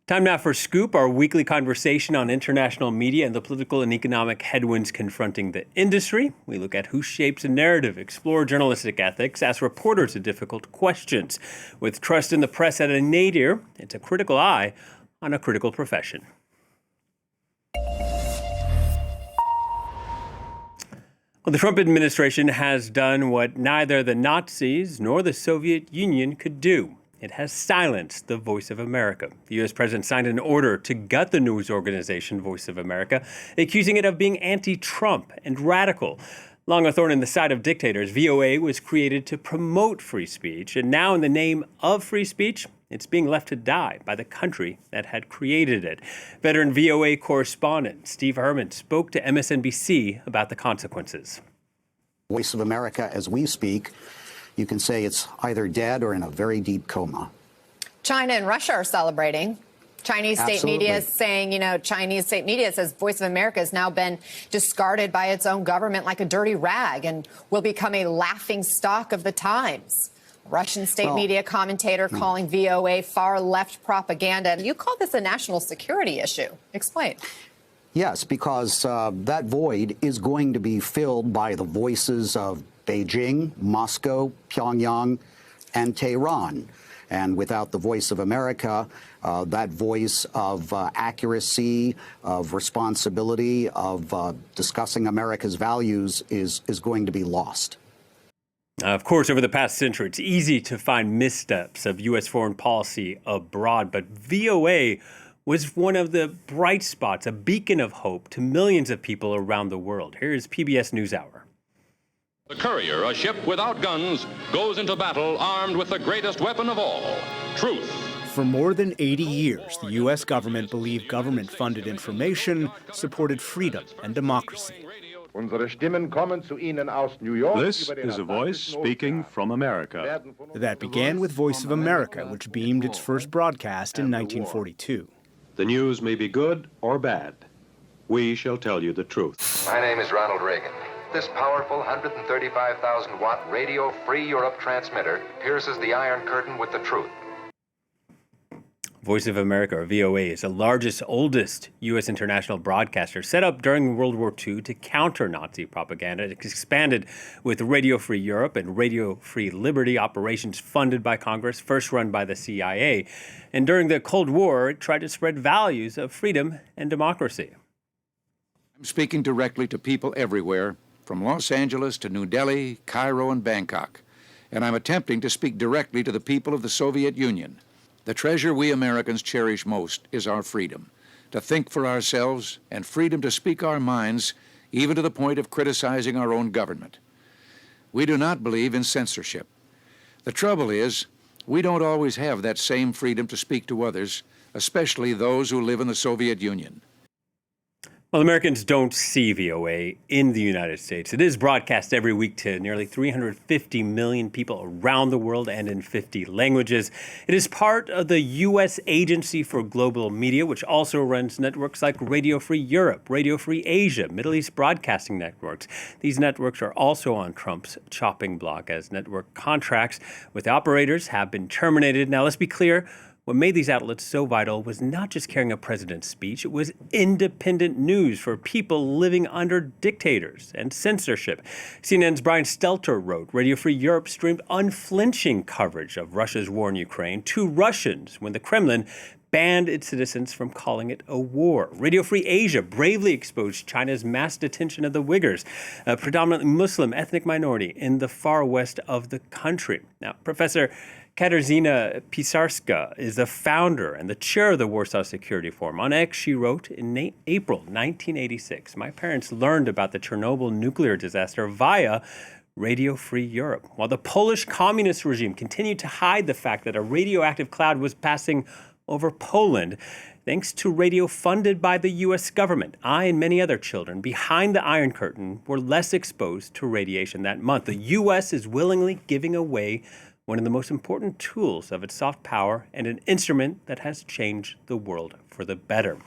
Time now for Scoop, our weekly conversation on international media and the political and economic headwinds confronting the industry. We look at who shapes a narrative, explore journalistic ethics, ask reporters the difficult questions. With trust in the press at a nadir, it's a critical eye on a critical profession. Well, the Trump administration has done what neither the Nazis nor the Soviet Union could do. It has silenced the Voice of America. The U.S. president signed an order to gut the news organization Voice of America, accusing it of being anti-Trump and radical. Long a thorn in the side of dictators, VOA was created to promote free speech, and now in the name of free speech, it's being left to die by the country that had created it. Veteran VOA correspondent Steve Herman spoke to MSNBC about the consequences. Voice of America, as we speak, you can say it's either dead or in a very deep coma. China and Russia are celebrating. Chinese state media is saying, Chinese state media says Voice of America has now been discarded by its own government like a dirty rag and will become a laughing stock of the times. Russian state media commentator calling VOA far left propaganda. You call this a national security issue. Explain. Yes, because that void is going to be filled by the voices of Beijing, Moscow, Pyongyang, and Tehran. And without the Voice of America, that voice of accuracy, of responsibility, of discussing America's values is going to be lost. Of course, over the past century, it's easy to find missteps of U.S. foreign policy abroad, but VOA was one of the bright spots, a beacon of hope to millions of people around the world. Here is PBS NewsHour. The Courier, a ship without guns, goes into battle armed with the greatest weapon of all, truth. For more than 80 years, the U.S. government believed government-funded information supported freedom and democracy. This is a voice speaking from America. That began with Voice of America, which beamed its first broadcast in 1942. The news may be good or bad. We shall tell you the truth. My name is Ronald Reagan. This powerful 135,000-watt Radio Free Europe transmitter pierces the Iron Curtain with the truth. Voice of America, or VOA, is the largest, oldest U.S. international broadcaster, set up during World War II to counter Nazi propaganda. It expanded with Radio Free Europe and Radio Free Liberty, operations funded by Congress, first run by the CIA. And during the Cold War, it tried to spread values of freedom and democracy. I'm speaking directly to people everywhere, from Los Angeles to New Delhi, Cairo, and Bangkok. And I'm attempting to speak directly to the people of the Soviet Union. The treasure we Americans cherish most is our freedom to think for ourselves and freedom to speak our minds, even to the point of criticizing our own government. We do not believe in censorship. The trouble is, we don't always have that same freedom to speak to others, especially those who live in the Soviet Union. Well, Americans don't see VOA in the United States. It is broadcast every week to nearly 350 million people around the world and in 50 languages. It is part of the U.S. Agency for Global Media, which also runs networks like Radio Free Europe, Radio Free Asia, Middle East Broadcasting Networks. These networks are also on Trump's chopping block as network contracts with operators have been terminated. Now, let's be clear. What made these outlets so vital was not just carrying a president's speech, it was independent news for people living under dictators and censorship. CNN's Brian Stelter wrote, Radio Free Europe streamed unflinching coverage of Russia's war in Ukraine to Russians when the Kremlin banned its citizens from calling it a war. Radio Free Asia bravely exposed China's mass detention of the Uyghurs, a predominantly Muslim ethnic minority in the far west of the country. Now, Professor Katarzyna Pisarska is the founder and the chair of the Warsaw Security Forum. On X, she wrote, in April 1986, my parents learned about the Chernobyl nuclear disaster via Radio Free Europe, while the Polish communist regime continued to hide the fact that a radioactive cloud was passing over Poland. Thanks to radio funded by the U.S. government, I and many other children behind the Iron Curtain were less exposed to radiation that month. The U.S. is willingly giving away one of the most important tools of its soft power and an instrument that has changed the world for the better.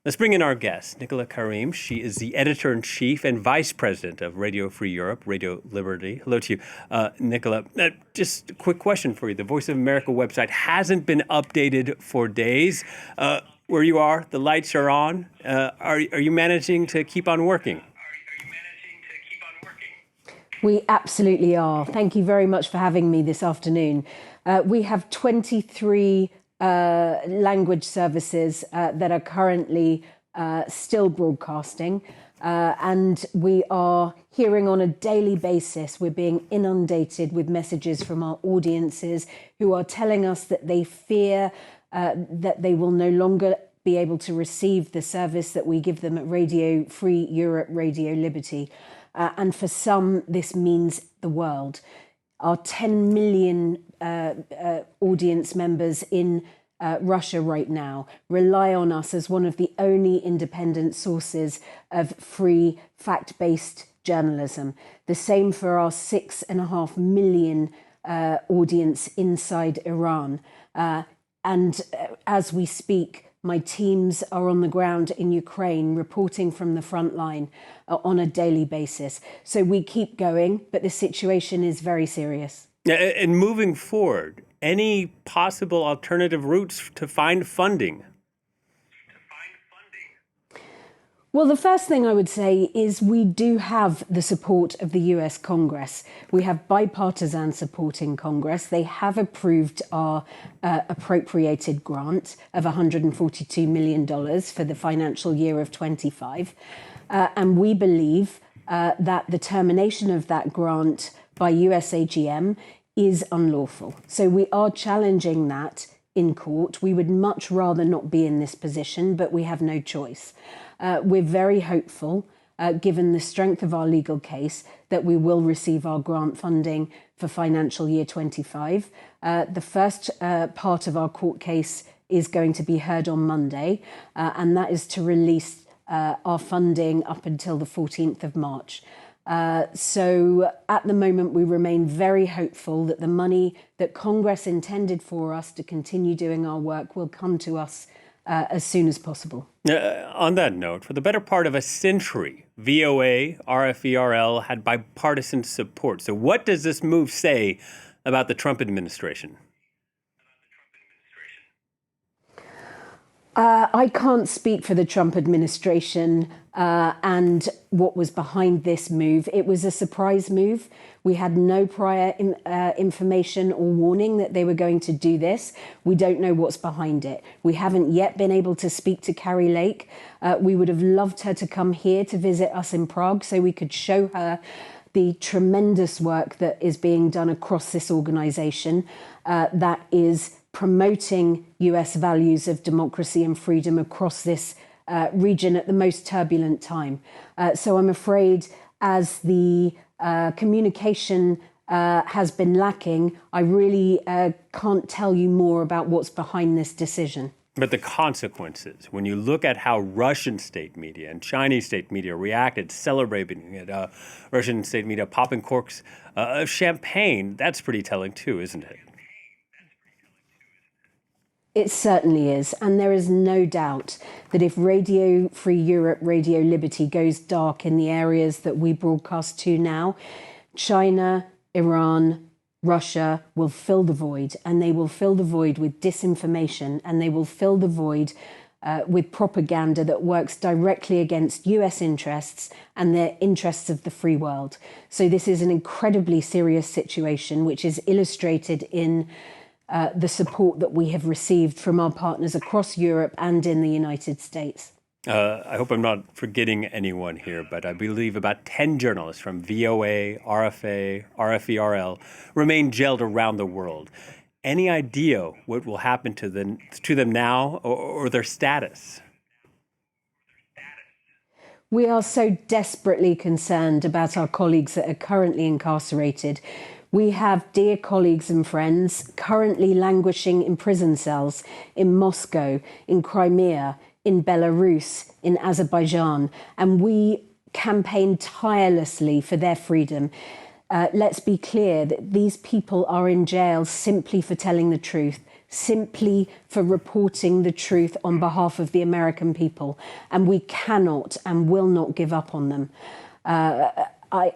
Let's bring in our guest, Nicola Careem. She is the editor-in-chief and vice president of Radio Free Europe, Radio Liberty. Hello to you, Nicola. Just a quick question for you. The Voice of America website hasn't been updated for days. Where you are, the lights are on. Are you managing to keep on working? We absolutely are. Thank you very much for having me this afternoon. We have 23 language services that are currently still broadcasting, and we are hearing on a daily basis, we're being inundated with messages from our audiences who are telling us that they fear that they will no longer be able to receive the service that we give them at Radio Free Europe, Radio Liberty. And for some, this means the world. Our 10 million audience members in Russia right now rely on us as one of the only independent sources of free, fact-based journalism. The same for our 6.5 million audience inside Iran. And as we speak, my teams are on the ground in Ukraine, reporting from the front line on a daily basis. So we keep going, but the situation is very serious. And moving forward, any possible alternative routes to find funding? Well, the first thing I would say is we do have the support of the US Congress. We have bipartisan support in Congress. They have approved our appropriated grant of $142 million for the financial year of 25. And we believe that the termination of that grant by USAGM is unlawful. So we are challenging that in court. We would much rather not be in this position, but we have no choice. We're very hopeful, given the strength of our legal case, that we will receive our grant funding for financial year 25. The first part of our court case is going to be heard on Monday, and that is to release our funding up until the 14th of March. So at the moment, we remain very hopeful that the money that Congress intended for us to continue doing our work will come to us as soon as possible. On that note, for the better part of a century, VOA, RFERL had bipartisan support. So what does this move say about the Trump administration? I can't speak for the Trump administration and what was behind this move. It was a surprise move. We had no prior information or warning that they were going to do this. We don't know what's behind it. We haven't yet been able to speak to Carrie Lake. We would have loved her to come here to visit us in Prague so we could show her the tremendous work that is being done across this organization that is promoting US values of democracy and freedom across this region at the most turbulent time. So I'm afraid as the communication has been lacking, I really can't tell you more about what's behind this decision. But the consequences, when you look at how Russian state media and Chinese state media reacted, celebrating it, Russian state media popping corks of champagne, that's pretty telling too, isn't it? It certainly is. And there is no doubt that if Radio Free Europe, Radio Liberty goes dark in the areas that we broadcast to now, China, Iran, Russia will fill the void, and they will fill the void with disinformation, and they will fill the void with propaganda that works directly against US interests and the interests of the free world. So this is an incredibly serious situation, which is illustrated in the support that we have received from our partners across Europe and in the United States. I hope I'm not forgetting anyone here, but I believe about 10 journalists from VOA, RFA, RFERL remain jailed around the world. Any idea what will happen to them now or their status? We are so desperately concerned about our colleagues that are currently incarcerated. We have dear colleagues and friends currently languishing in prison cells in Moscow, in Crimea, in Belarus, in Azerbaijan, and we campaign tirelessly for their freedom. Let's be clear that these people are in jail simply for telling the truth. simply for reporting the truth on behalf of the American people. And we cannot and will not give up on them. I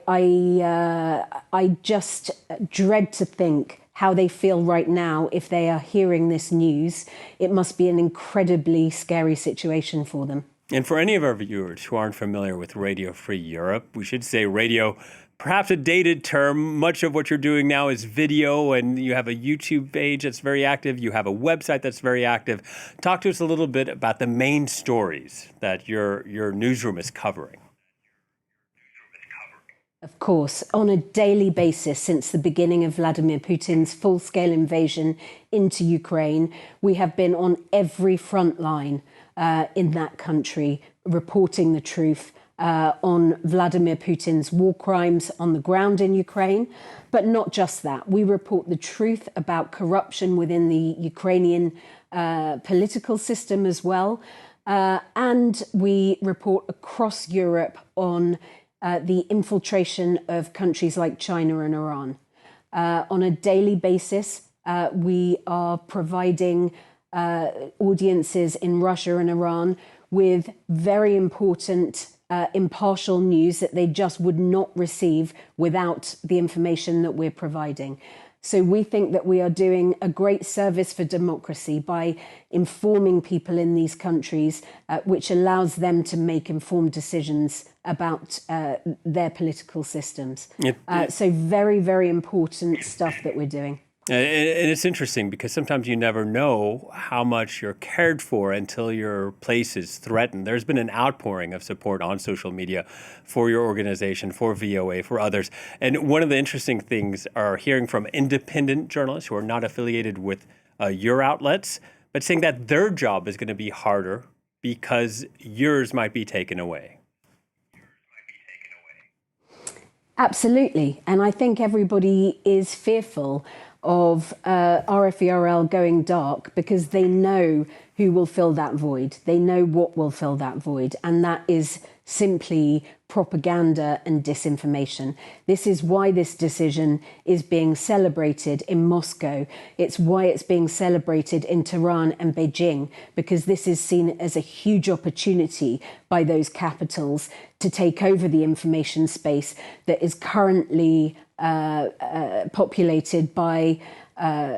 just dread to think how they feel right now if they are hearing this news. It must be an incredibly scary situation for them. And for any of our viewers who aren't familiar with Radio Free Europe, we should say radio, perhaps a dated term. Much of what you're doing now is video, and you have a YouTube page that's very active. You have a website that's very active. Talk to us a little bit about the main stories that your newsroom is covering. Of course, on a daily basis since the beginning of Vladimir Putin's full-scale invasion into Ukraine, we have been on every front line in that country, reporting the truth on Vladimir Putin's war crimes on the ground in Ukraine. But not just that. We report the truth about corruption within the Ukrainian political system as well. And we report across Europe on the infiltration of countries like China and Iran. On a daily basis, we are providing audiences in Russia and Iran with very important impartial news that they just would not receive without the information that we're providing. So we think that we are doing a great service for democracy by informing people in these countries, which allows them to make informed decisions about their political systems. So very, very important stuff that we're doing. And it's interesting because sometimes you never know how much you're cared for until your place is threatened. There's been an outpouring of support on social media for your organization, for VOA, for others. And one of the interesting things are hearing from independent journalists who are not affiliated with your outlets, but saying that their job is going to be harder because yours might be taken away. Absolutely. And I think everybody is fearful of RFERL going dark because they know who will fill that void. They know what will fill that void, and that is simply propaganda and disinformation. This is why this decision is being celebrated in Moscow. It's why it's being celebrated in Tehran and Beijing, because this is seen as a huge opportunity by those capitals to take over the information space that is currently populated by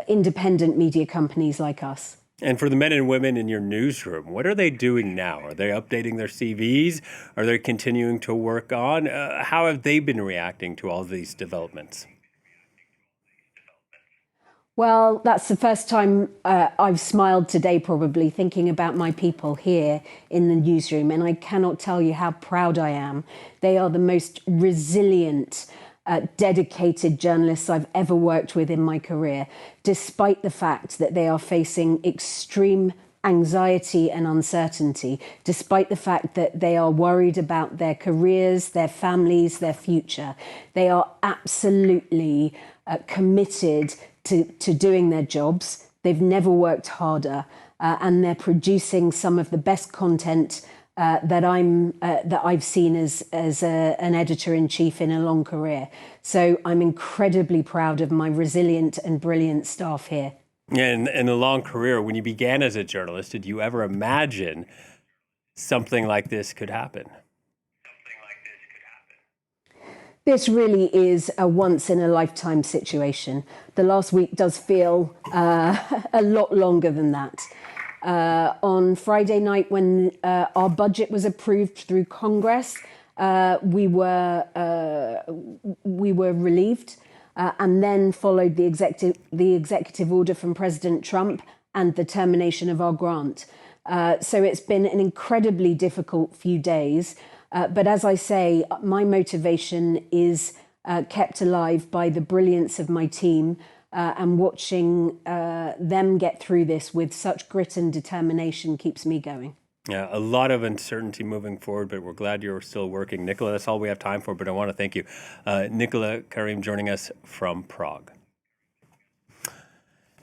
independent media companies like us. And for the men and women in your newsroom, what are they doing now? Are they updating their CVs? Are they continuing to work on? How have they been reacting to all these developments? Well, that's the first time I've smiled today, probably, thinking about my people here in the newsroom. And I cannot tell you how proud I am. They are the most resilient, dedicated journalists I've ever worked with in my career, despite the fact that they are facing extreme anxiety and uncertainty, despite the fact that they are worried about their careers, their families, their future. They are absolutely committed to doing their jobs. They've never worked harder, and they're producing some of the best content that I've seen as an editor-in-chief in a long career. So I'm incredibly proud of my resilient and brilliant staff here. And in a long career, when you began as a journalist, did you ever imagine something like this could happen? This really is a once-in-a-lifetime situation. The last week does feel a lot longer than that. On Friday night, when our budget was approved through Congress, we were relieved, and then followed the executive order from President Trump and the termination of our grant. So it's been an incredibly difficult few days. But as I say, my motivation is kept alive by the brilliance of my team. And watching them get through this with such grit and determination keeps me going. Yeah, a lot of uncertainty moving forward, but we're glad you're still working. Nicola, that's all we have time for, but I want to thank you. Nicola Careem joining us from Prague.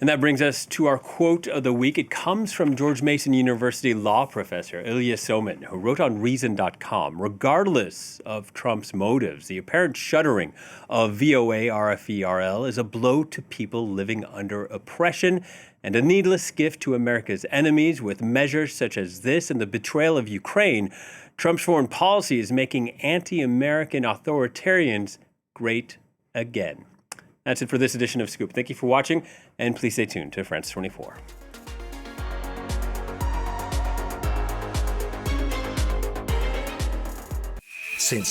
And that brings us to our quote of the week. It comes from George Mason University law professor Ilya Somin, who wrote on Reason.com, regardless of Trump's motives, the apparent shuttering of VOA RFE-RL is a blow to people living under oppression and a needless gift to America's enemies. With measures such as this and the betrayal of Ukraine, Trump's foreign policy is making anti-American authoritarians great again. That's it for this edition of Scoop. Thank you for watching, and please stay tuned to France 24. Since